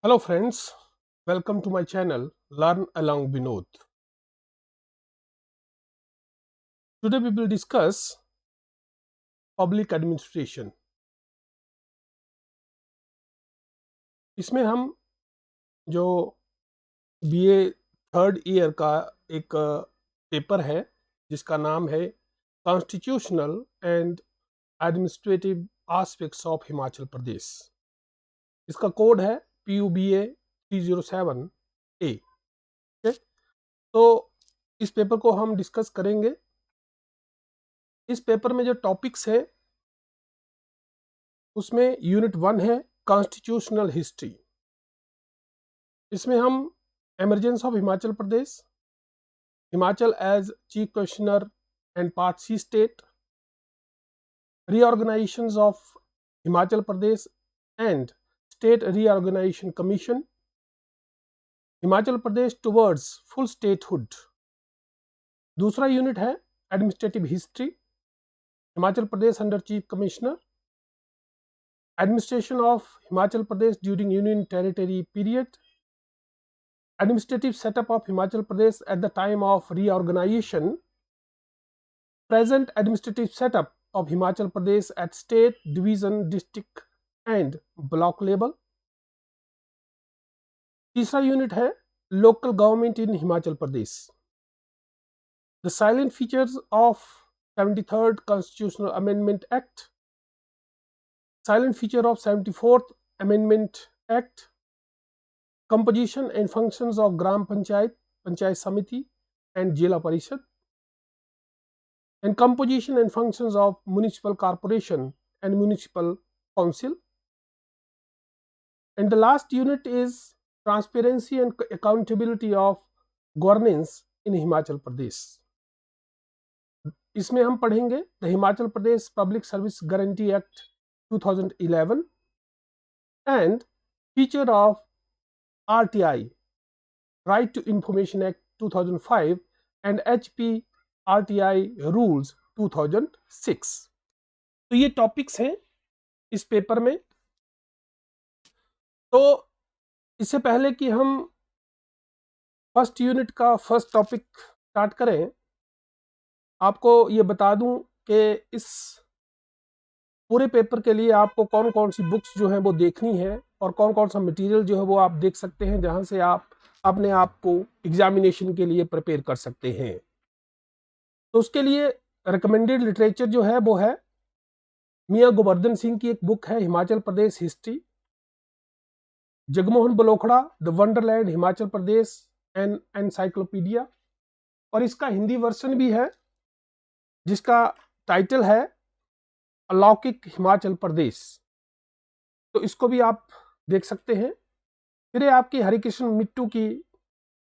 Hello friends, welcome to my channel Learn Along Vinod. Today we will discuss public administration. इसमें हम जो BA third year का एक paper है जिसका नाम है constitutional and administrative aspects of Himachal Pradesh. इसका कोड है PUBA 307A। तो इस पेपर को हम डिस्कस करेंगे। इस पेपर में जो टॉपिक्स है उसमें यूनिट 1 है कॉन्स्टिट्यूशनल हिस्ट्री। इसमें हम emergence of Himachal Pradesh, Himachal as chief commissioner and part C state, reorganisations of Himachal Pradesh and state reorganisation commission, Himachal Pradesh towards full statehood. दूसरा यूनिट है administrative history, Himachal Pradesh under chief commissioner, administration of Himachal Pradesh during Union Territory period, administrative setup of Himachal Pradesh at the time of reorganization, present administrative setup of Himachal Pradesh at state, division, district and block level. तीसरा unit है local government in Himachal Pradesh, the silent features of 73rd Constitutional Amendment Act, silent feature of 74th Amendment Act, composition and functions of Gram Panchayat, Panchayat Samiti and Jila Parishad, and composition and functions of Municipal Corporation and Municipal Council. And the last unit is transparency and accountability of governance in Himachal Pradesh. इसमें हम पढ़ेंगे the Himachal Pradesh public service guarantee act 2011 and feature of RTI, Right to Information Act 2005 and HP RTI Rules 2006। तो ये topics हैं इस paper में। तो इससे पहले कि हम फर्स्ट यूनिट का फर्स्ट टॉपिक स्टार्ट करें, आपको ये बता दूं कि इस पूरे पेपर के लिए आपको कौन कौन सी बुक्स जो हैं वो देखनी है और कौन कौन सा मटेरियल जो है वो आप देख सकते हैं जहां से आप अपने आप को एग्जामिनेशन के लिए प्रिपेयर कर सकते हैं। तो उसके लिए रिकमेंडेड लिटरेचर जो है वो है मियां गोवर्धन सिंह की एक बुक है Himachal Pradesh history, Jagmohan Balokhra the wonderland Himachal Pradesh an encyclopedia, और इसका हिंदी वर्जन भी है जिसका टाइटल है अलौकिक हिमाचल प्रदेश। तो इसको भी आप देख सकते हैं। फिर आपकी हरिकृष्ण मिट्टू की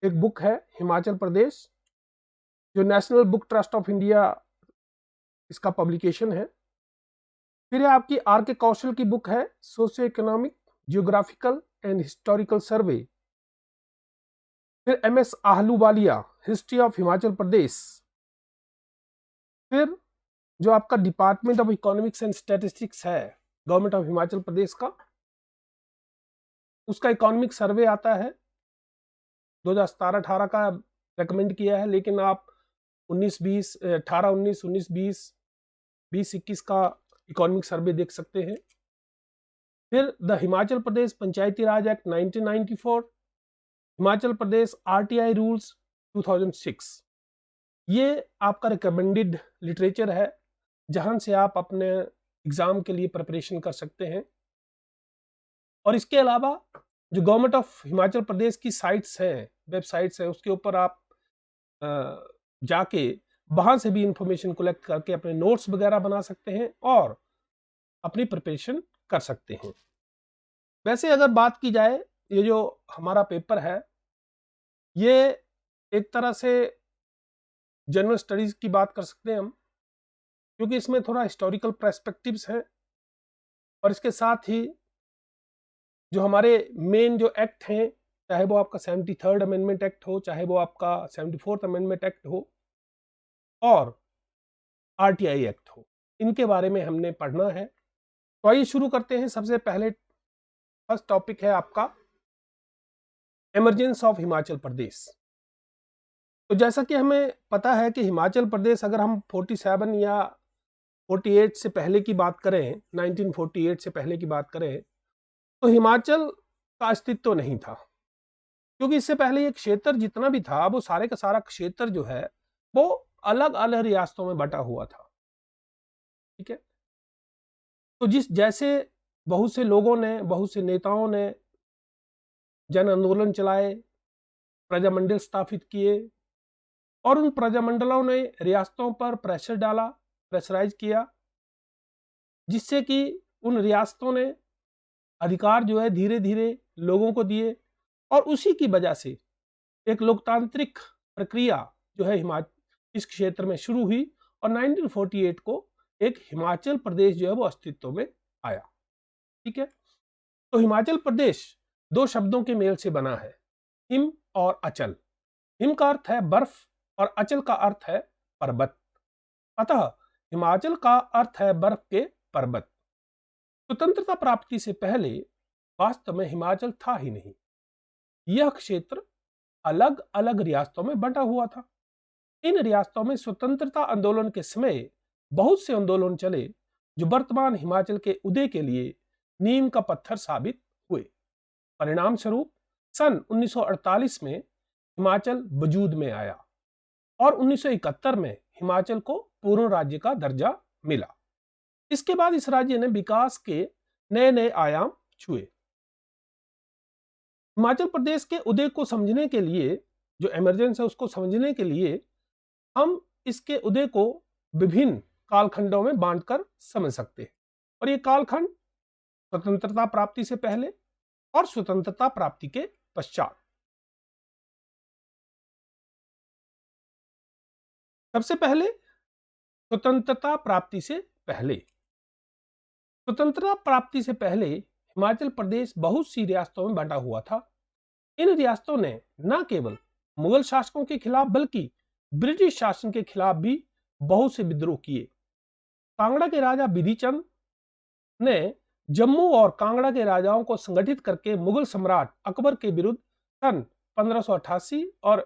एक बुक है हिमाचल प्रदेश, जो National Book Trust of India इसका पब्लिकेशन है। फिर आपकी आर के कौशल की बुक है socio economic geographical and historical survey. फिर MS Ahluwalia history of Himachal Pradesh. फिर जो आपका department of economics and statistics है गवर्नमेंट ऑफ हिमाचल प्रदेश का, उसका इकोनॉमिक सर्वे आता है 2017-18 का रेकमेंड किया है, लेकिन आप 19-20 18-19 19-20 20-21 का इकोनॉमिक सर्वे देख सकते हैं। फिर the Himachal Pradesh Panchayati Raj act 1994, Himachal Pradesh RTI rules 2006। ये आपका रिकमेंडेड लिटरेचर है जहां से आप अपने एग्जाम के लिए प्रिपरेशन कर सकते हैं। और इसके अलावा जो गवर्नमेंट ऑफ हिमाचल प्रदेश की साइट्स हैं, वेबसाइट्स हैं, उसके ऊपर आप जाके वहां से भी इंफॉर्मेशन कलेक्ट करके अपने नोट्स वगैरह बना सकते हैं और अपनी प्रिपरेशन कर सकते हैं। वैसे अगर बात की जाए, ये जो हमारा पेपर है ये एक तरह से जनरल स्टडीज की बात कर सकते हैं हम, क्योंकि इसमें थोड़ा हिस्टोरिकल पर्सपेक्टिव्स हैं और इसके साथ ही जो हमारे मेन जो एक्ट हैं, चाहे वो आपका 73rd अमेंडमेंट एक्ट हो, चाहे वो आपका 74th अमेंडमेंट एक्ट हो और RTI एक्ट हो, इनके बारे में हमने पढ़ना है। तो आइए शुरू करते हैं। सबसे पहले फर्स्ट टॉपिक है आपका एमरजेंस ऑफ हिमाचल प्रदेश। तो जैसा कि हमें पता है कि हिमाचल प्रदेश, अगर हम 47 या 48 से पहले की बात करें, 1948 से पहले की बात करें, तो हिमाचल का अस्तित्व नहीं था, क्योंकि इससे पहले ये क्षेत्र जितना भी था वो सारे का सारा क्षेत्र जो है वो अलग अलग रियासतों में बटा हुआ था। ठीक है, तो जिस जैसे बहुत से लोगों ने, बहुत से नेताओं ने जन आंदोलन चलाए, प्रजामंडल स्थापित किए, और उन प्रजामंडलों ने रियासतों पर प्रेशर डाला, प्रेशराइज किया, जिससे कि उन रियासतों ने अधिकार जो है धीरे धीरे लोगों को दिए, और उसी की वजह से एक लोकतांत्रिक प्रक्रिया जो है इस क्षेत्र में शुरू हुई, और 1948 को एक हिमाचल प्रदेश जो है वो अस्तित्व में आया। ठीक है, तो हिमाचल प्रदेश दो शब्दों के मेल से बना है, हिम और अचल। हिम का अर्थ है बर्फ और अचल का अर्थ है पर्वत, अतः हिमाचल का अर्थ है बर्फ के पर्वत। स्वतंत्रता प्राप्ति से पहले वास्तव में हिमाचल था ही नहीं, यह क्षेत्र अलग अलग रियासतों में बंटा हुआ था। इन रियासतों में स्वतंत्रता आंदोलन के समय बहुत से आंदोलन चले जो वर्तमान हिमाचल के उदय के लिए नींव का पत्थर साबित हुए। परिणाम स्वरूप सन 1948 में हिमाचल वजूद में आया, और 1971 में हिमाचल को पूर्ण राज्य का दर्जा मिला। इसके बाद इस राज्य ने विकास के नए नए आयाम छुए। हिमाचल प्रदेश के उदय को समझने के लिए, जो इमरजेंस है उसको समझने के लिए, हम इसके उदय को विभिन्न कालखंडों में बांटकर समझ सकते हैं। और ये कालखंड स्वतंत्रता प्राप्ति से पहले और स्वतंत्रता प्राप्ति के पश्चात। सबसे पहले स्वतंत्रता प्राप्ति से पहले। स्वतंत्रता प्राप्ति से पहले हिमाचल प्रदेश बहुत सी रियासतों में बंटा हुआ था। इन रियासतों ने न केवल मुगल शासकों के खिलाफ बल्कि ब्रिटिश शासन के खिलाफ भी बहुत से विद्रोह किए। कांगड़ा के राजा बिधिचंद ने जम्मू और कांगड़ा के राजाओं को संगठित करके मुगल सम्राट अकबर के विरुद्ध सन 1588 और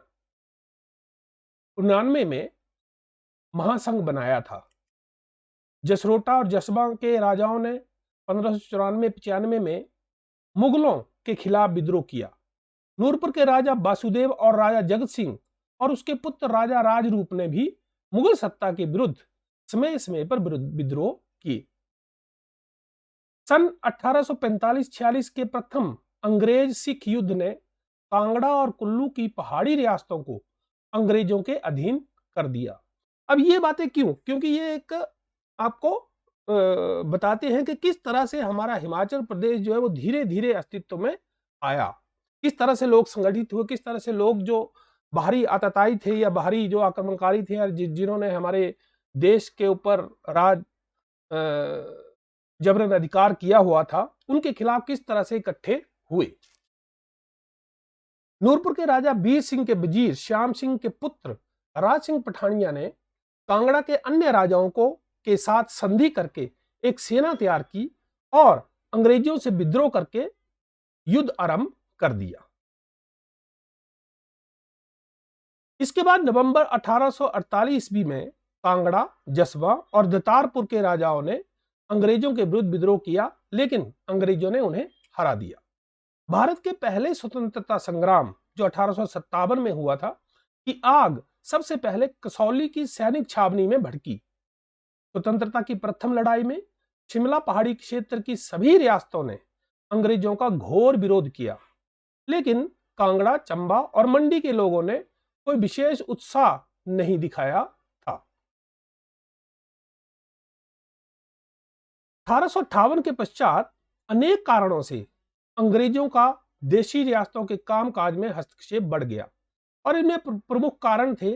99 में महासंघ बनाया था। जसरोटा और जसबा के राजाओं ने 1594-95 में मुगलों के खिलाफ विद्रोह किया। नूरपुर के राजा वासुदेव और राजा जगत सिंह और उसके पुत्र राजा राजरूप ने भी मुगल सत्ता के विरुद्ध समय समय पर विद्रोह किए। सन 1845-46 के प्रथम अंग्रेज सिख युद्ध ने कांगड़ा और कुल्लू की पहाड़ी रियासतों को अंग्रेजों के अधीन कर दिया। अब ये बातें क्यों? क्योंकि ये एक आपको बताते हैं कि किस तरह से हमारा हिमाचल प्रदेश जो है वो धीरे धीरे अस्तित्व में आया, किस तरह से लोग संगठित हुए, किस तरह से लोग जो बाहरी आतताई थे या बाहरी जो आक्रमणकारी थे, जिन्होंने हमारे देश के ऊपर राज जबरन अधिकार किया हुआ था, उनके खिलाफ किस तरह से इकट्ठे हुए। नूरपुर के राजा बीर सिंह के वजीर श्याम सिंह के पुत्र राज सिंह पठानिया ने कांगड़ा के अन्य राजाओं को के साथ संधि करके एक सेना तैयार की और अंग्रेजों से विद्रोह करके युद्ध आरंभ कर दिया। इसके बाद नवंबर 1848 ईस्वी में कांगड़ा, जसवा और दतारपुर के राजाओं ने अंग्रेजों के विरुद्ध विद्रोह किया, लेकिन अंग्रेजों ने उन्हें हरा दिया। भारत के पहले स्वतंत्रता संग्राम जो 1857 में हुआ था की आग सबसे पहले कसौली की सैनिक छावनी में भड़की। स्वतंत्रता की प्रथम लड़ाई में शिमला पहाड़ी क्षेत्र की सभी रियासतों ने अंग्रेजों का घोर विरोध किया, लेकिन कांगड़ा, चंबा और मंडी के लोगों ने कोई विशेष उत्साह नहीं दिखाया था। 1858 के पश्चात अनेक कारणों से अंग्रेजों का देशी रियासतों के कामकाज में हस्तक्षेप बढ़ गया, और इनमें प्रमुख कारण थे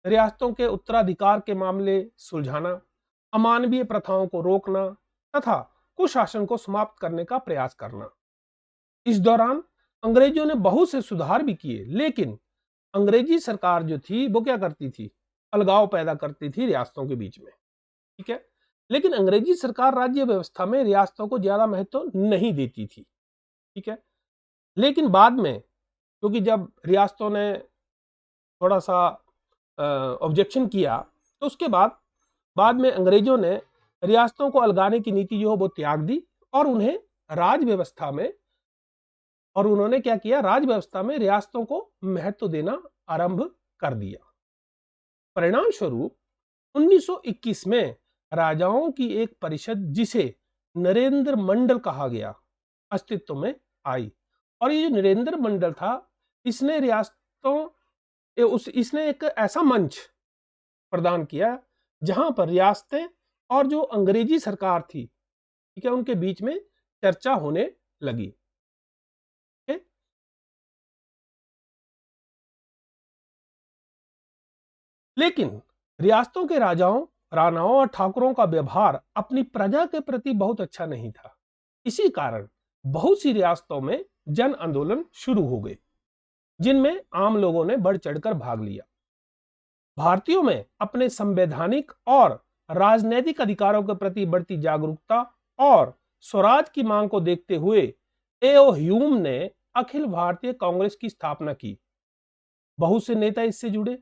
रियासतों के उत्तराधिकार के मामले सुलझाना, अमानवीय प्रथाओं को रोकना तथा कुशासन को समाप्त करने का प्रयास करना। इस दौरान अंग्रेजों ने बहुत से सुधार भी किए, लेकिन अंग्रेजी सरकार जो थी वो क्या करती थी? अलगाव पैदा करती थी रियासतों के बीच में। ठीक है, लेकिन अंग्रेजी सरकार राज्य व्यवस्था में रियासतों को ज्यादा महत्व नहीं देती थी। ठीक है, लेकिन बाद में क्योंकि जब रियासतों ने थोड़ा सा ऑब्जेक्शन किया तो उसके बाद में अंग्रेजों ने रियासतों को अलगाने की नीति जो है वो त्याग दी और उन्हें राज व्यवस्था में और उन्होंने क्या किया, राज व्यवस्था में रियासतों को महत्व देना आरंभ कर दिया। परिणाम स्वरूप 1921 में राजाओं की एक परिषद जिसे नरेंद्र मंडल कहा गया अस्तित्व में आई और ये जो नरेंद्र मंडल था इसने इसने एक ऐसा मंच प्रदान किया जहां पर रियासतें और जो अंग्रेजी सरकार थी, ठीक है, उनके बीच में चर्चा होने लगी। लेकिन रियासतों के राजाओं, राणाओं और ठाकुरों का व्यवहार अपनी प्रजा के प्रति बहुत अच्छा नहीं था। इसी कारण बहुत सी रियासतों में जन आंदोलन शुरू हो गए जिनमें आम लोगों ने बढ़ चढ़कर भाग लिया। भारतीयों में अपने संवैधानिक और राजनैतिक अधिकारों के प्रति बढ़ती जागरूकता और स्वराज की मांग को देखते हुए ए.ओ. ह्यूम ने अखिल भारतीय कांग्रेस की स्थापना की। बहुत से नेता इससे जुड़े।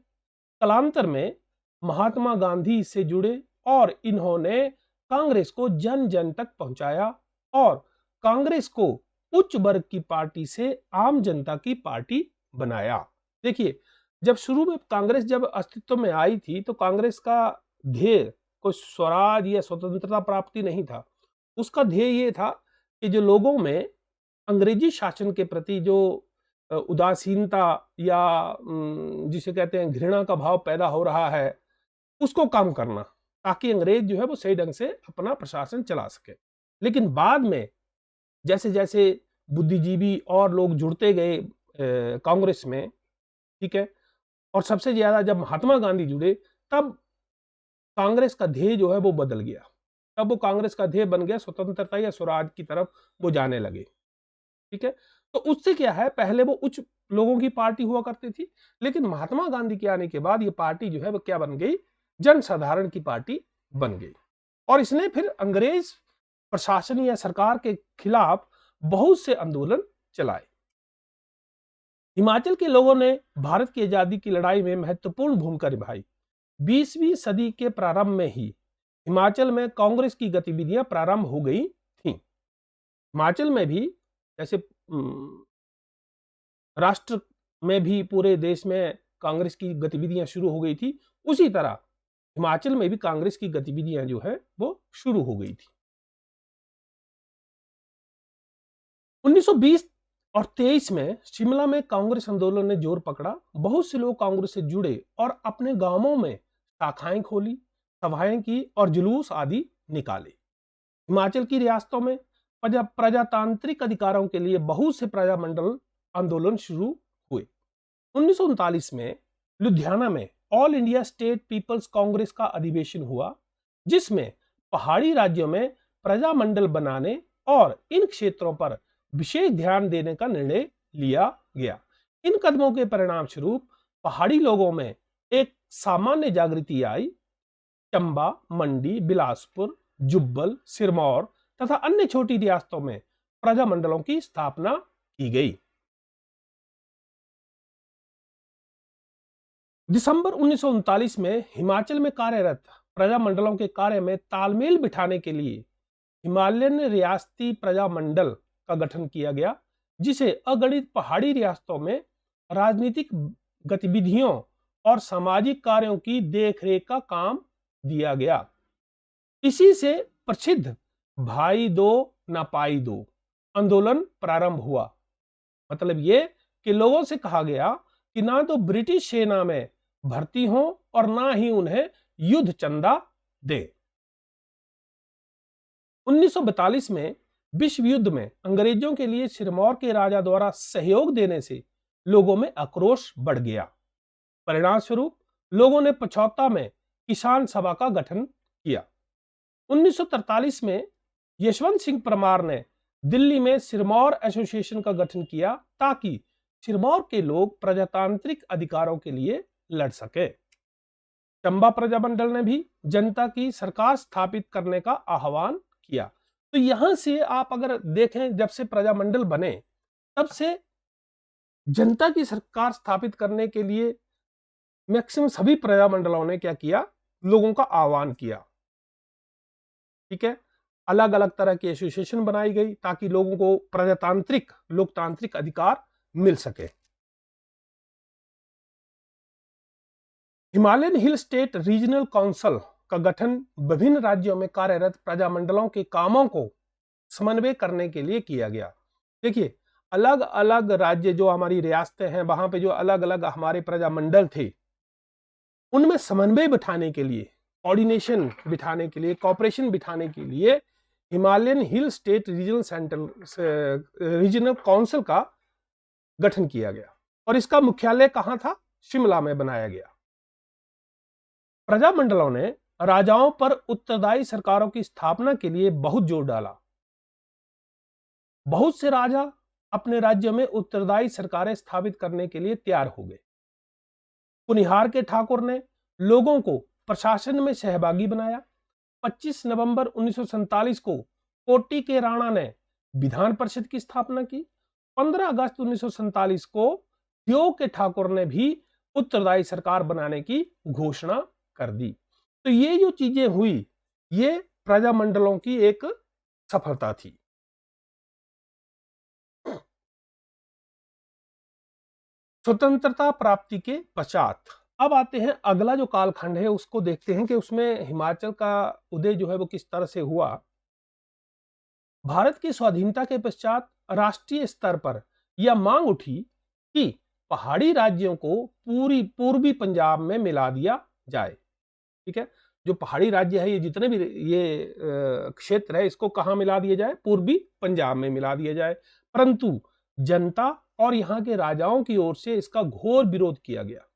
कालांतर में महात्मा गांधी इससे जुड़े और इन्होंने कांग्रेस को जन जन तक पहुंचाया और कांग्रेस को उच्च वर्ग की पार्टी से आम जनता की पार्टी बनाया। देखिए, जब शुरू में कांग्रेस जब अस्तित्व में आई थी तो कांग्रेस का ध्येय कोई स्वराज या स्वतंत्रता प्राप्ति नहीं था। उसका ध्येय ये था कि जो लोगों में अंग्रेजी शासन के प्रति जो उदासीनता या जिसे कहते हैं घृणा का भाव पैदा हो रहा है उसको कम करना, ताकि अंग्रेज जो है वो सही ढंग से अपना प्रशासन चला सके। लेकिन बाद में जैसे जैसे बुद्धिजीवी और लोग जुड़ते गए कांग्रेस में, ठीक है, और सबसे ज्यादा जब महात्मा गांधी जुड़े तब कांग्रेस का ध्येय जो है वो बदल गया। तब वो कांग्रेस का ध्येय बन गया स्वतंत्रता या स्वराज की तरफ वो जाने लगे। ठीक है, तो उससे क्या है, पहले वो उच्च लोगों की पार्टी हुआ करती थी, लेकिन महात्मा गांधी के आने के बाद ये पार्टी जो है वो क्या बन गई, जनसाधारण की पार्टी बन गई। और इसने फिर अंग्रेज प्रशासन या सरकार के खिलाफ बहुत से आंदोलन चलाए। हिमाचल के लोगों ने भारत की आजादी की लड़ाई में महत्वपूर्ण भूमिका निभाई। 20वीं सदी के प्रारंभ में ही हिमाचल में कांग्रेस की गतिविधियां प्रारंभ हो गई थीं। हिमाचल में भी जैसे राष्ट्र में भी पूरे देश में कांग्रेस की गतिविधियां शुरू हो गई थी, उसी तरह हिमाचल में भी कांग्रेस की गतिविधियां जो है वो शुरू हो गई थी। 1920 और 23 में शिमला में कांग्रेस आंदोलन ने जोर पकड़ा। बहुत से लोग कांग्रेस से जुड़े और अपने गांवों में शाखाएं खोली, सभाएं की और जुलूस आदि निकाले। हिमाचल की रियासतों में प्रजातांत्रिक अधिकारों के लिए बहुत से प्रजामंडल आंदोलन शुरू हुए। 1939 में लुधियाना में All India State Peoples Congress का अधिवेशन हुआ, जिसमें पहाड़ी राज्यों में प्रजामंडल बनाने और इन क्षेत्रों पर विशेष ध्यान देने का निर्णय लिया गया। इन कदमों के परिणाम स्वरूप पहाड़ी लोगों में एक सामान्य जागृति आई। चंबा, मंडी, बिलासपुर, जुब्बल, सिरमौर तथा अन्य छोटी रियासतों में प्रजामंडलों की स्थापना की गई। दिसंबर 1939 में हिमाचल में कार्यरत प्रजामंडलों के कार्य में तालमेल बिठाने के लिए हिमालयन रियासती प्रजामंडल का गठन किया गया, जिसे अगणित पहाड़ी रियासतों में राजनीतिक गतिविधियों और सामाजिक कार्यों की देखरेख का काम दिया गया। इसी से प्रसिद्ध भाई दो ना पाई दो आंदोलन प्रारंभ हुआ। मतलब ये कि लोगों से कहा गया कि ना तो ब्रिटिश सेना में भर्ती हो और ना ही उन्हें युद्ध चंदा दे। 1942 में विश्व युद्ध में अंग्रेजों के लिए सिरमौर के राजा द्वारा सहयोग देने से लोगों में आक्रोश बढ़ गया। परिणाम स्वरूप लोगों ने पचौता में किसान सभा का गठन किया। 1943 में यशवंत सिंह परमार ने दिल्ली में सिरमौर एसोसिएशन का गठन किया ताकि सिरमौर के लोग प्रजातांत्रिक अधिकारों के लिए लड़ सके। चंबा प्रजामंडल ने भी जनता की सरकार स्थापित करने का आह्वान किया। तो यहां से आप अगर देखें, जब से प्रजामंडल बने तब से जनता की सरकार स्थापित करने के लिए मैक्सिमम सभी प्रजामंडलों ने क्या किया, लोगों का आह्वान किया। ठीक है, अलग अलग तरह की एसोसिएशन बनाई गई ताकि लोगों को प्रजातांत्रिक लोकतांत्रिक अधिकार मिल सके। Himalayan hill state regional council का गठन विभिन्न राज्यों में कार्यरत प्रजामंडलों के कामों को समन्वय करने के लिए किया गया। देखिए, अलग अलग राज्य जो हमारी रियासतें हैं, वहां पे जो अलग अलग हमारे प्रजामंडल थे, उनमें समन्वय बिठाने के लिए, कोऑर्डिनेशन बिठाने के लिए, कॉपरेशन बिठाने के लिए Himalayan hill state regional council का गठन किया गया और इसका मुख्यालय कहां था, शिमला में बनाया गया। प्रजामंडलों ने राजाओं पर उत्तरदायी सरकारों की स्थापना के लिए बहुत जोर डाला। बहुत से राजा अपने राज्य में उत्तरदायी सरकारें स्थापित करने के लिए तैयार हो गए। कुनिहार के ठाकुर ने लोगों को प्रशासन में सहभागी बनाया। 25 नवंबर 1947 को कोटी के राणा ने विधान परिषद की स्थापना की। 15 अगस्त 1947 को दियो के ठाकुर ने भी उत्तरदायी सरकार बनाने की घोषणा कर दी। तो ये जो चीजें हुई, ये प्रजामंडलों की एक सफलता थी। स्वतंत्रता प्राप्ति के पश्चात अब आते हैं, अगला जो कालखंड है उसको देखते हैं कि उसमें हिमाचल का उदय जो है वो किस तरह से हुआ। भारत की स्वाधीनता के पश्चात राष्ट्रीय स्तर पर यह मांग उठी कि पहाड़ी राज्यों को पूर्वी पंजाब में मिला दिया जाए। ठीक है, जो पहाड़ी राज्य है, ये जितने भी ये क्षेत्र है, इसको कहां मिला दिया जाए, पूर्वी पंजाब में मिला दिया जाए। परंतु जनता और यहां के राजाओं की ओर से इसका घोर विरोध किया गया।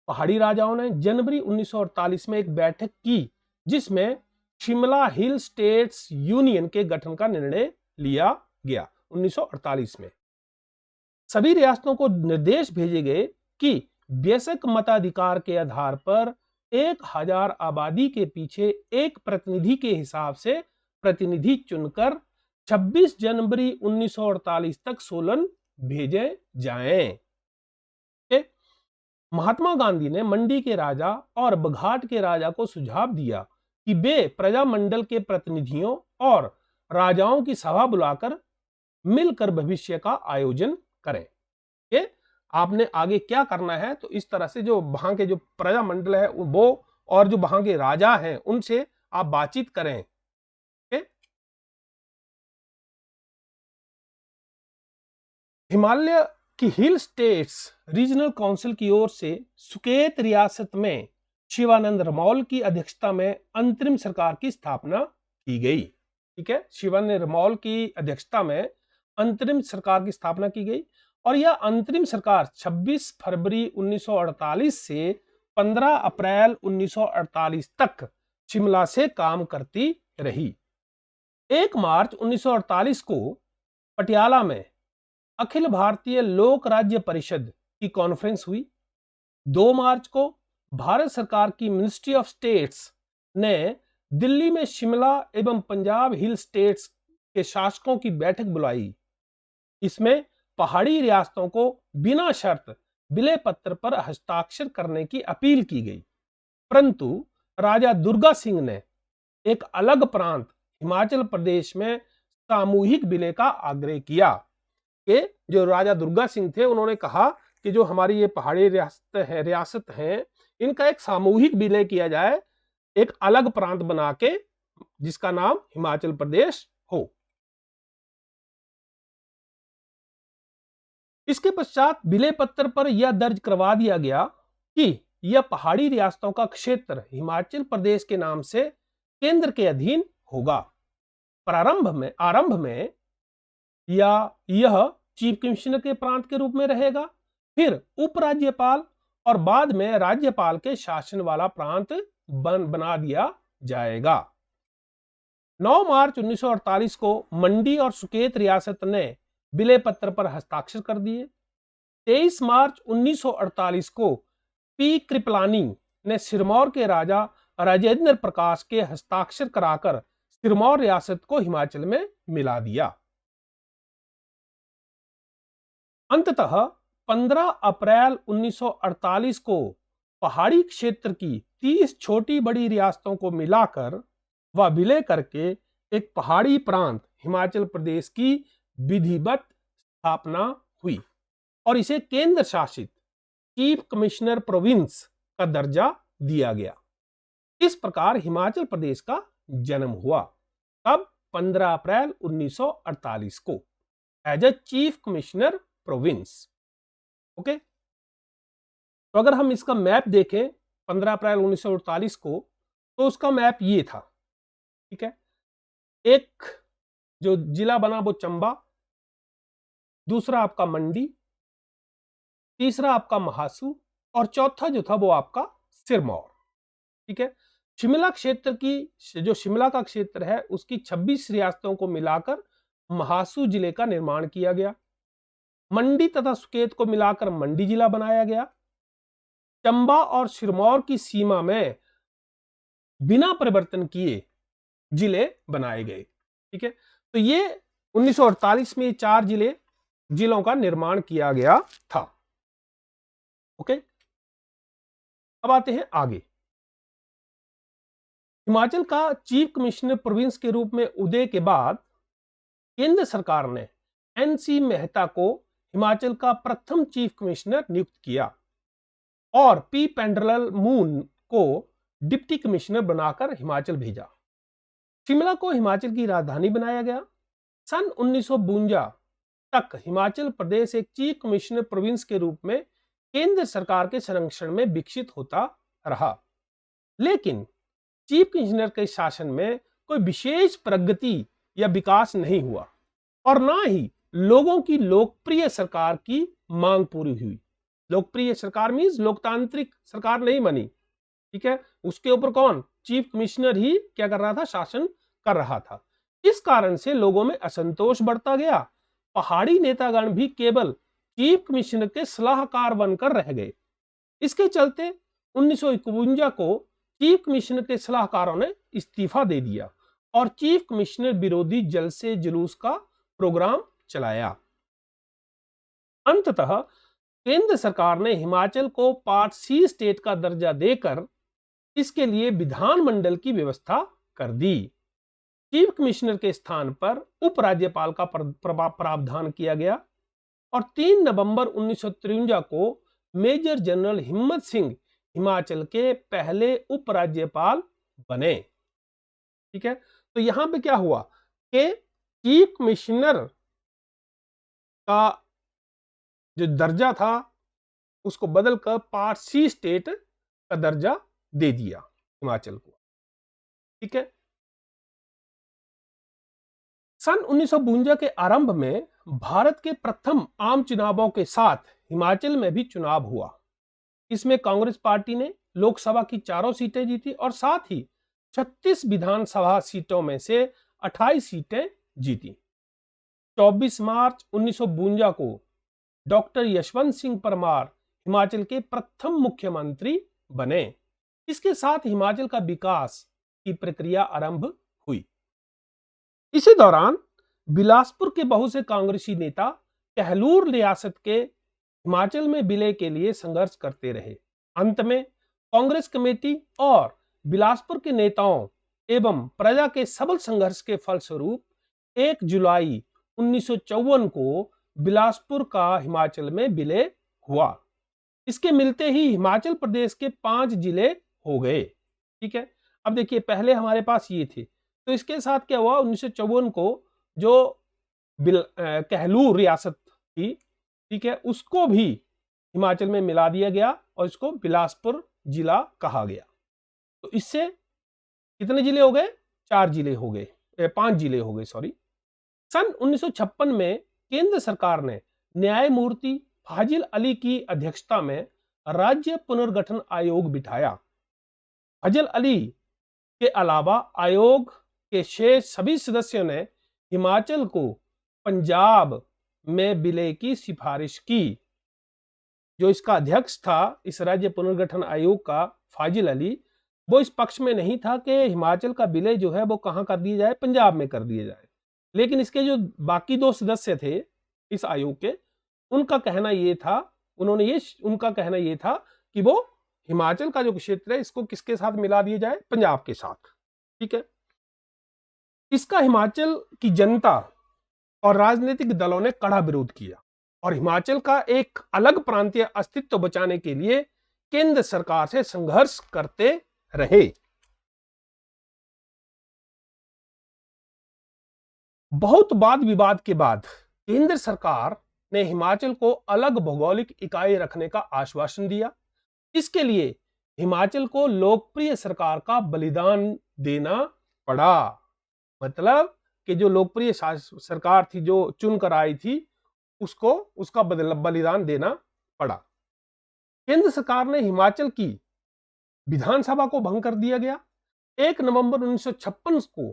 पहाड़ी राजाओं ने जनवरी 1948 में एक बैठक की जिसमें शिमला हिल स्टेट्स यूनियन के गठन का निर्णय लिया गया। 1948 में सभी रियासतों को निर्देश भेजे गए कि बेशक मताधिकार के आधार पर 1000 आबादी के पीछे एक प्रतिनिधि के हिसाब से प्रतिनिधि चुनकर 26 जनवरी 1948 तक सोलन भेजे जाएं। महात्मा गांधी ने मंडी के राजा और बघाट के राजा को सुझाव दिया कि वे प्रजामंडल के प्रतिनिधियों और राजाओं की सभा बुलाकर मिलकर भविष्य का आयोजन करें। ये आपने आगे क्या करना है, तो इस तरह से जो वहां के जो प्रजामंडल है वो और जो वहां के राजा हैं उनसे आप बातचीत करें। हिमालय की हिल स्टेट्स रीजनल काउंसिल की ओर से सुकेत रियासत में शिवानंद रमौल की अध्यक्षता में अंतरिम सरकार की स्थापना की गई। ठीक है, शिवानंद रमौल की अध्यक्षता में अंतरिम सरकार की स्थापना की गई और यह अंतरिम सरकार 26 फरवरी 1948 से 15 अप्रैल 1948 तक शिमला से काम करती रही। 1 मार्च 1948 को पटियाला में अखिल भारतीय लोक राज्य परिषद की कॉन्फ्रेंस हुई। 2 मार्च को भारत सरकार की मिनिस्ट्री ऑफ स्टेट्स ने दिल्ली में शिमला एवं पंजाब हिल स्टेट्स के शासकों की बैठक बुलाई। इसमें पहाड़ी रियासतों को बिना शर्त विलय पत्र पर हस्ताक्षर करने की अपील की गई, परंतु राजा दुर्गा सिंह ने एक अलग प्रांत हिमाचल प्रदेश में सामूहिक विलय का आग्रह किया। कि जो राजा दुर्गा सिंह थे उन्होंने कहा कि जो हमारी ये पहाड़ी रियासत है इनका एक सामूहिक विलय किया जाए, एक अलग प्रांत बना के जिसका नाम हिमाचल प्रदेश हो। इसके पश्चात विलय पत्र पर यह दर्ज करवा दिया गया कि यह पहाड़ी रियासतों का क्षेत्र हिमाचल प्रदेश के नाम से केंद्र के अधीन होगा। आरंभ में यह चीफ कमिश्नर के प्रांत के रूप में रहेगा, फिर उपराज्यपाल और बाद में राज्यपाल के शासन वाला प्रांत बना दिया जाएगा। 9 मार्च 1948 को मंडी और सुकेत रियासत ने विलय पत्र पर हस्ताक्षर कर दिए। 23 मार्च 1948 को पी कृपलानी ने सिरमौर के राजा राजेंद्र प्रकाश के हस्ताक्षर कराकर सिरमौर रियासत को हिमाचल में मिला दिया। अंततः 15 अप्रैल 1948 को पहाड़ी क्षेत्र की 30 छोटी बड़ी रियासतों को मिलाकर व विलय करके एक पहाड़ी प्रांत हिमाचल प्रदेश की विधिवत स्थापना हुई और इसे केंद्र शासित चीफ कमिश्नर प्रोविंस का दर्जा दिया गया। इस प्रकार हिमाचल प्रदेश का जन्म हुआ। कब? 15 अप्रैल 1948 को as a chief commissioner province. Okay, तो अगर हम इसका मैप देखें 15 अप्रैल 1948 को, तो उसका मैप ये था। ठीक है, एक जो जिला बना वो चंबा, दूसरा आपका मंडी, तीसरा आपका महासू और चौथा जो था वो आपका सिरमौर। ठीक है, शिमला क्षेत्र की जो शिमला का क्षेत्र है उसकी 26 रियासतों को मिलाकर महासू जिले का निर्माण किया गया। मंडी तथा सुकेत को मिलाकर मंडी जिला बनाया गया। चंबा और सिरमौर की सीमा में बिना परिवर्तन किए जिले बनाए गए। ठीक है, तो ये 1948 में 4 जिलों का निर्माण किया गया था। ओके, अब आते हैं आगे। हिमाचल का चीफ कमिश्नर प्रोविंस के रूप में उदय के बाद केंद्र सरकार ने एनसी मेहता को हिमाचल का प्रथम चीफ कमिश्नर नियुक्त किया और पी पेंड्रल मून को डिप्टी कमिश्नर बनाकर हिमाचल भेजा। शिमला को हिमाचल की राजधानी बनाया गया। सन 1952 तक हिमाचल प्रदेश एक चीफ कमिश्नर प्रोविंस के रूप में केंद्र सरकार के संरक्षण में विकसित होता रहा, लेकिन चीफ कमिश्नर के शासन में कोई विशेष प्रगति या विकास नहीं हुआ और ना ही लोगों की लोकप्रिय सरकार की मांग पूरी हुई। लोकप्रिय सरकार मींस लोकतांत्रिक सरकार नहीं बनी। ठीक है, उसके ऊपर कौन? चीफ कमिश्नर ही क्या कर रहा था? शासन कर रहा था। इस कारण से लोगों में असंतोष बढ़ता गया। पहाड़ी नेतागण भी केवल चीफ कमिश्नर के सलाहकार बनकर रह गए। इसके चलते 1951 को चीफ कमिश्नर के सलाहकारों ने इस्तीफा दे दिया और चीफ कमिश्नर विरोधी जलसे जुलूस का प्रोग्राम चलाया। अंततः केंद्र सरकार ने हिमाचल को पार्ट सी स्टेट का दर्जा देकर इसके लिए विधानमंडल की व्यवस्था कर दी। चीफ कमिश्नर के स्थान पर उपराज्यपाल का प्रावधान किया गया और 3 नवंबर 1953 को मेजर जनरल हिम्मत सिंह हिमाचल के पहले उपराज्यपाल बने। ठीक है, तो यहां पे क्या हुआ कि चीफ कमिश्नर का जो दर्जा था उसको बदलकर पार्ट सी स्टेट का दर्जा दे दिया हिमाचल को। ठीक है, सन 1952 के आरंभ में भारत के प्रथम आम चुनावों के साथ हिमाचल में भी चुनाव हुआ। इसमें कांग्रेस पार्टी ने लोकसभा की 4 सीटें जीती और साथ ही 36 विधानसभा सीटों में से 28 सीटें जीती। 24 मार्च 1952 को डॉक्टर यशवंत सिंह परमार हिमाचल के प्रथम मुख्यमंत्री बने। इसके साथ हिमाचल का विकास की प्रक्रिया आरंभ हुई। इसी दौरान बिलासपुर के बहुत से कांग्रेसी नेता कहलूर रियासत के हिमाचल में विलय के लिए संघर्ष करते रहे। अंत में कांग्रेस कमेटी और बिलासपुर के नेताओं एवं प्रजा के सबल संघर्ष के फलस्वरूप 1 जुलाई 1954 को बिलासपुर का हिमाचल में विलय हुआ। इसके मिलते ही हिमाचल प्रदेश के 5 जिले हो गए। ठीक है, अब देखिए पहले हमारे पास ये थे, तो इसके साथ क्या हुआ? 1954 को जो कहलूर रियासत थी, ठीक है, उसको भी हिमाचल में मिला दिया गया और इसको बिलासपुर जिला कहा गया। तो इससे कितने जिले हो गए? 4 जिले हो गए, 5 जिले हो गए, सॉरी। सन 1956 में केंद्र सरकार ने न्यायमूर्ति फाजिल अली की अध्यक्षता में राज्य पुनर्गठन आयोग बिठाया। फाजिल अली के अलावा आयोग के शेष सभी सदस्यों ने हिमाचल को पंजाब में विलय की सिफारिश की। जो इसका अध्यक्ष था इस राज्य पुनर्गठन आयोग का, फाजिल अली, वो इस पक्ष में नहीं था कि हिमाचल का विलय जो है वो कहां कर दिया जाए? पंजाब में कर दिया जाए। लेकिन इसके जो बाकी 2 सदस्य थे इस आयोग के, उनका कहना ये था, उनका कहना ये था कि वो हिमाचल का जो क्षेत्र है इसको किसके साथ मिला दिया जाए, पंजाब के साथ। ठीक है, इसका हिमाचल की जनता और राजनीतिक दलों ने कड़ा विरोध किया और हिमाचल का एक अलग प्रांतीय अस्तित्व बचाने के लिए केंद्र सरकार से संघर्ष करते रहे। बहुत वाद विवाद के बाद केंद्र सरकार ने हिमाचल को अलग भौगोलिक इकाई रखने का आश्वासन दिया। इसके लिए हिमाचल को लोकप्रिय सरकार का बलिदान देना पड़ा। मतलब कि जो लोकप्रिय सरकार थी जो चुनकर आई थी उसको उसका बलिदान देना पड़ा। केंद्र सरकार ने हिमाचल की विधानसभा को भंग कर दिया गया। 1 नवंबर 1956 को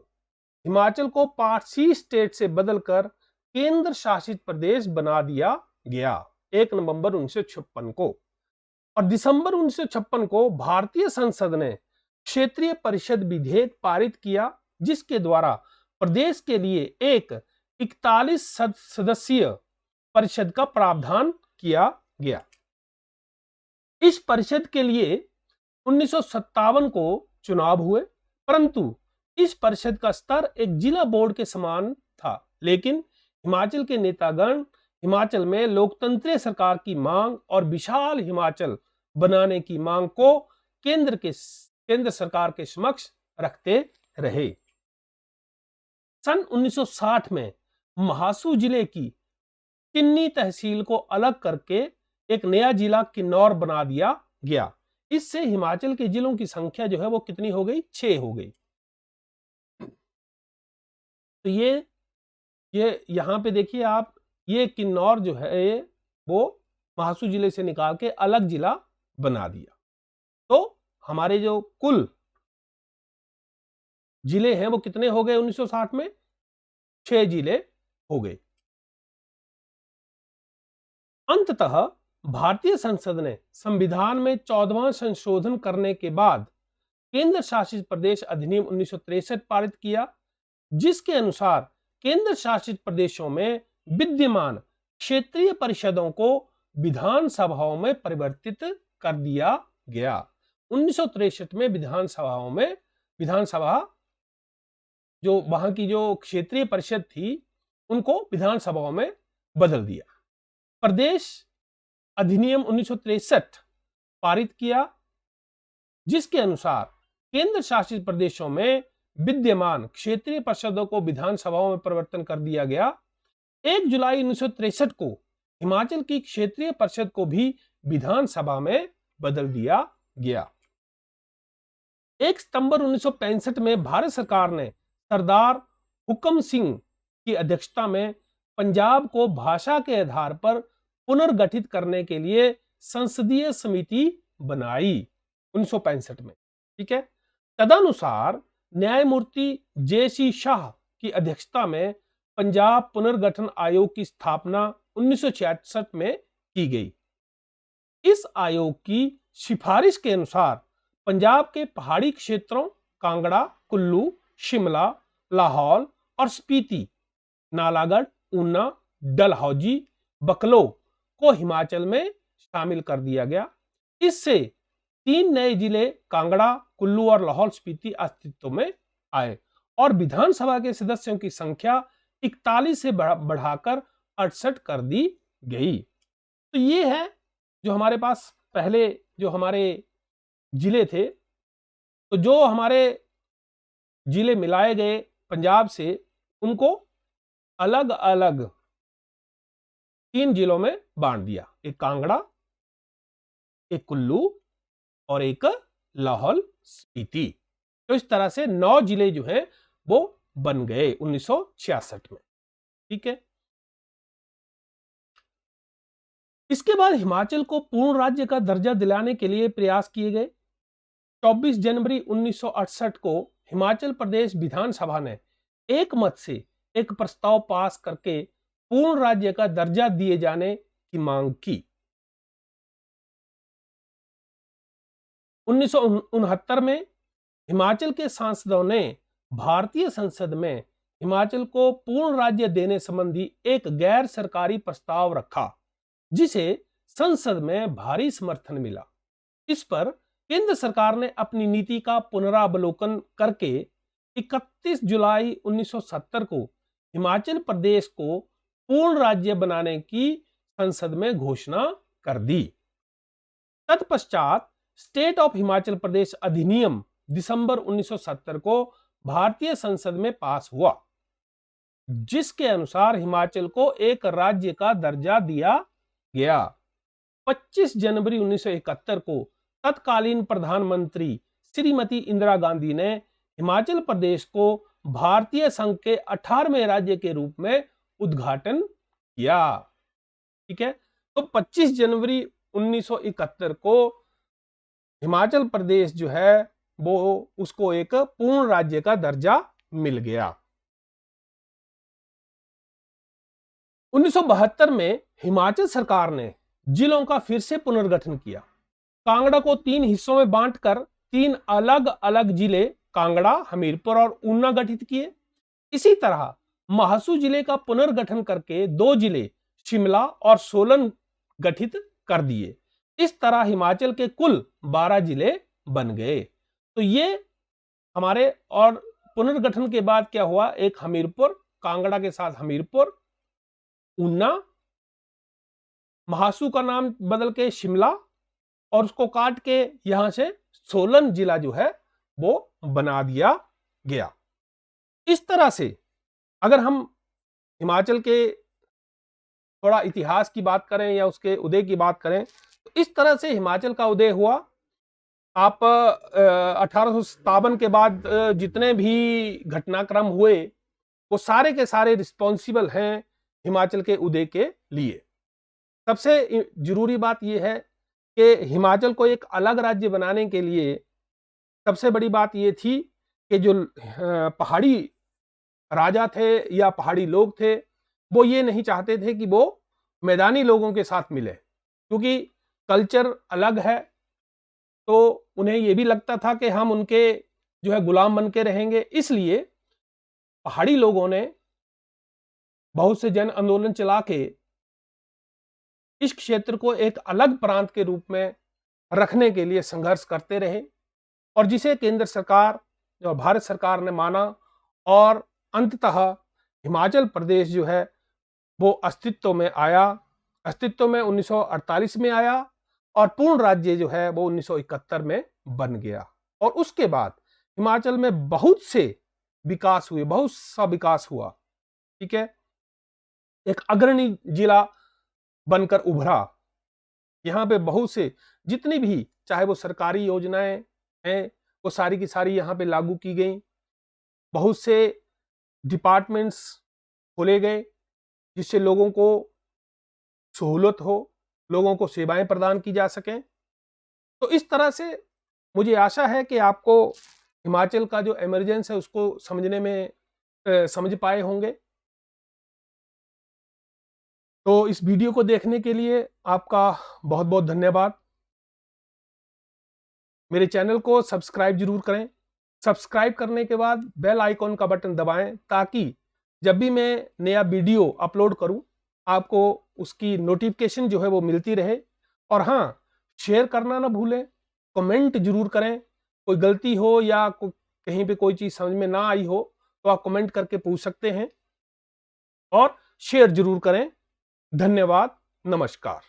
हिमाचल को पार्ट सी स्टेट से बदलकर केंद्र शासित प्रदेश बना दिया गया 1 नवंबर 1956 को। और दिसंबर 1956 को भारतीय संसद ने क्षेत्रीय परिषद विधेयक पारित किया जिसके द्वारा प्रदेश के लिए एक 41 सदस्यीय परिषद का प्रावधान किया गया। इस परिषद के लिए 1957 को चुनाव हुए, परंतु इस परिषद का स्तर एक जिला बोर्ड के समान था। लेकिन हिमाचल के नेतागण हिमाचल में लोकतंत्रीय सरकार की मांग और विशाल हिमाचल बनाने की मांग को केंद्र सरकार के समक्ष रखते रहे। सन 1960 में महासू जिले की किन्नी तहसील को अलग करके एक नया जिला किन्नौर बना दिया गया। इससे हिमाचल के जिलों की संख्या जो है वो कितनी हो गई, 6 हो गई। तो ये यहां पे देखिए आप, ये किन्नौर जो है वो महासू जिले से निकाल के अलग जिला बना दिया। तो हमारे जो कुल जिले हैं वो कितने हो गए 1960 में, 6 जिले हो गए। अंततः भारतीय संसद ने संविधान में 14वां संशोधन करने के बाद केंद्र शासित प्रदेश अधिनियम 1963 पारित किया, जिसके अनुसार केंद्र शासित प्रदेशों में विद्यमान क्षेत्रीय परिषदों को विधानसभाओं में परिवर्तित कर दिया गया। 1963 में विधानसभा जो वहां की जो क्षेत्रीय परिषद थी उनको विधानसभाओं में बदल दिया। प्रदेश अधिनियम 1963 पारित किया, जिसके अनुसार केंद्र शासित प्रदेशों में विद्यमान क्षेत्रीय परिषदों को विधानसभाओं में परिवर्तन कर दिया गया। 1 जुलाई 1963 को हिमाचल की क्षेत्रीय परिषद को भी विधानसभा में बदल दिया गया। 1 सितंबर 1965 में भारत सरकार ने सरदार हुकम सिंह की अध्यक्षता में पंजाब को भाषा के आधार पर पुनर्गठित करने के लिए संसदीय समिति बनाई 1965 में। ठीक है, तदनुसार न्यायमूर्ति जे.सी. शाह की अध्यक्षता में पंजाब पुनर्गठन आयोग की स्थापना 1966 में की गई। इस आयोग की सिफारिश के अनुसार पंजाब के पहाड़ी क्षेत्रों कांगड़ा, कुल्लू, शिमला, लाहौल और स्पीति, नालागढ़, ऊना, डलहौजी, बकलो को हिमाचल में शामिल कर दिया गया। इससे 3 नए जिले कांगड़ा, कुल्लू और लाहौल स्पीति अस्तित्व में आए और विधानसभा के सदस्यों की संख्या 41 से बढ़ाकर 68 कर दी गई। तो ये है जो हमारे पास पहले जो हमारे जिले थे। तो जो हमारे जिले मिलाए गए पंजाब से, उनको अलग अलग 3 जिलों में बांट दिया, एक कांगड़ा, एक कुल्लू और एक लाहौल स्पीति। तो इस तरह से 9 जिले जो हैं वो बन गए 1966 में। ठीक है, इसके बाद हिमाचल को पूर्ण राज्य का दर्जा दिलाने के लिए प्रयास किए गए। 24 जनवरी 1968 को हिमाचल प्रदेश विधानसभा ने एक मत से एक प्रस्ताव पास करके पूर्ण राज्य का दर्जा दिए जाने की मांग की। 1969 में हिमाचल के सांसदों ने भारतीय संसद में हिमाचल को पूर्ण राज्य देने संबंधी एक गैर सरकारी प्रस्ताव रखा, जिसे संसद में भारी समर्थन मिला। इस पर केंद्र सरकार ने अपनी नीति का पुनरावलोकन करके 31 जुलाई 1970 को हिमाचल प्रदेश को पूर्ण राज्य बनाने की संसद में घोषणा कर दी। तत्पश्चात स्टेट ऑफ हिमाचल प्रदेश अधिनियम दिसंबर 1970 को भारतीय संसद में पास हुआ, जिसके अनुसार हिमाचल को एक राज्य का दर्जा दिया गया। 25 जनवरी 1971 को तत्कालीन प्रधानमंत्री श्रीमती इंदिरा गांधी ने हिमाचल प्रदेश को भारतीय संघ के 18वें राज्य के रूप में उद्घाटन किया। ठीक है, तो 25 जनवरी 1971 को हिमाचल प्रदेश जो है वो उसको एक पूर्ण राज्य का दर्जा मिल गया। 1972 में हिमाचल सरकार ने जिलों का फिर से पुनर्गठन किया। कांगड़ा को 3 हिस्सों में बांटकर 3 अलग अलग जिले कांगड़ा, हमीरपुर और ऊना गठित किए। इसी तरह महासू जिले का पुनर्गठन करके 2 जिले शिमला और सोलन गठित कर दिए। इस तरह हिमाचल के कुल 12 जिले बन गए। तो ये हमारे, और पुनर्गठन के बाद क्या हुआ, एक हमीरपुर, कांगड़ा के साथ हमीरपुर, ऊना, महासू का नाम बदल के शिमला और उसको काट के यहां से सोलन जिला जो है वो बना दिया गया। इस तरह से अगर हम हिमाचल के थोड़ा इतिहास की बात करें या उसके उदय की बात करें, तो इस तरह से हिमाचल का उदय हुआ। आप 1857 के बाद जितने भी घटनाक्रम हुए वो सारे के सारे रिस्पॉन्सिबल हैं हिमाचल के उदय के लिए। सबसे जरूरी बात यह है कि हिमाचल को एक अलग राज्य बनाने के लिए सबसे बड़ी बात यह थी कि जो पहाड़ी राजा थे या पहाड़ी लोग थे वो ये नहीं चाहते थे कि वो मैदानी लोगों के साथ मिले, क्योंकि कल्चर अलग है। तो उन्हें ये भी लगता था कि हम उनके जो है गुलाम बन के रहेंगे। इसलिए पहाड़ी लोगों ने बहुत से जन आंदोलन चला के इस क्षेत्र को एक अलग प्रांत के रूप में रखने के लिए संघर्ष करते रहे, और जिसे केंद्र सरकार और भारत सरकार ने माना, और अंततः हिमाचल प्रदेश जो है वो अस्तित्व में आया। अस्तित्व में 1948 में आया और पूर्ण राज्य जो है वो 1971 में बन गया। और उसके बाद हिमाचल में बहुत से विकास हुए, बहुत सा विकास हुआ। ठीक है, एक अग्रणी जिला बनकर उभरा। यहाँ पे बहुत से जितनी भी चाहे वो सरकारी योजनाएं हैं वो सारी की सारी यहाँ पे लागू की गई। बहुत से डिपार्टमेंट्स खोले गए जिससे लोगों को सहूलत हो, लोगों को सेवाएं प्रदान की जा सकें। तो इस तरह से मुझे आशा है कि आपको हिमाचल का जो इमरजेंस है उसको समझने में समझ पाए होंगे। तो इस वीडियो को देखने के लिए आपका बहुत बहुत धन्यवाद। मेरे चैनल को सब्सक्राइब जरूर करें। सब्सक्राइब करने के बाद बेल आइकॉन का बटन दबाएं ताकि जब भी मैं नया वीडियो अपलोड करूं आपको उसकी नोटिफिकेशन जो है वो मिलती रहे। और हाँ, शेयर करना ना भूलें, कमेंट जरूर करें। कोई गलती हो या कहीं पे कोई चीज़ समझ में ना आई हो तो आप कमेंट करके पूछ सकते हैं, और शेयर जरूर करें। धन्यवाद, नमस्कार।